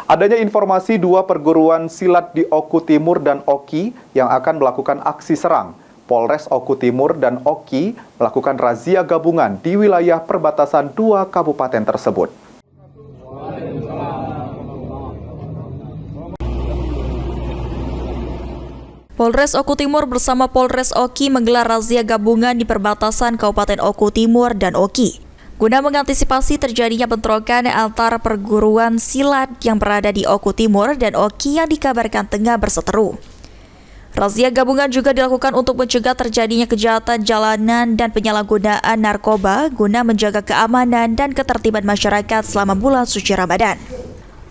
Adanya informasi dua perguruan silat di Oku Timur dan Oki yang akan melakukan aksi serang. Polres Oku Timur dan Oki melakukan razia gabungan di wilayah perbatasan dua kabupaten tersebut. Polres Oku Timur bersama Polres Oki menggelar razia gabungan di perbatasan Kabupaten Oku Timur dan Oki guna mengantisipasi terjadinya bentrokan antara perguruan silat yang berada di Oku Timur dan Oki yang dikabarkan tengah berseteru. Razia gabungan juga dilakukan untuk mencegah terjadinya kejahatan jalanan dan penyalahgunaan narkoba guna menjaga keamanan dan ketertiban masyarakat selama bulan suci Ramadan.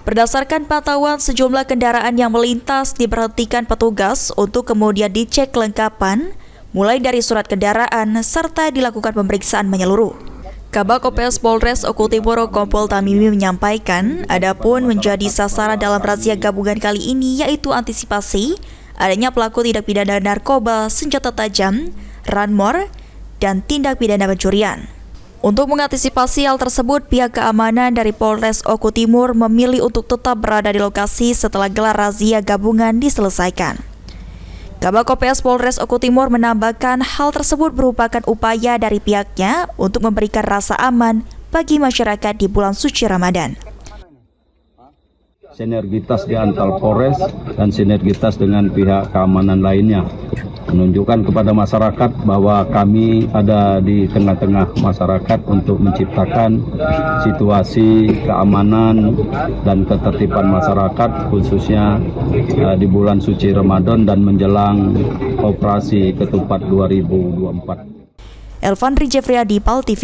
Berdasarkan pantauan, sejumlah kendaraan yang melintas diberhentikan petugas untuk kemudian dicek kelengkapan, mulai dari surat kendaraan serta dilakukan pemeriksaan menyeluruh. Kabak Ops Polres Oku Timur Kompol Tamimi menyampaikan, adapun menjadi sasaran dalam razia gabungan kali ini yaitu antisipasi adanya pelaku tindak pidana narkoba, senjata tajam, ranmor, dan tindak pidana pencurian. Untuk mengantisipasi hal tersebut, pihak keamanan dari Polres Oku Timur memilih untuk tetap berada di lokasi setelah gelar razia gabungan diselesaikan. Kabak Ops Polres Oku Timur menambahkan hal tersebut merupakan upaya dari pihaknya untuk memberikan rasa aman bagi masyarakat di bulan suci Ramadan. Sinergitas di antar Polres dan sinergitas dengan pihak keamanan lainnya menunjukkan kepada masyarakat bahwa kami ada di tengah-tengah masyarakat untuk menciptakan situasi keamanan dan ketertiban masyarakat khususnya di bulan suci Ramadan dan menjelang operasi ketupat 2024. Elvan Rijefriadi, PAL TV.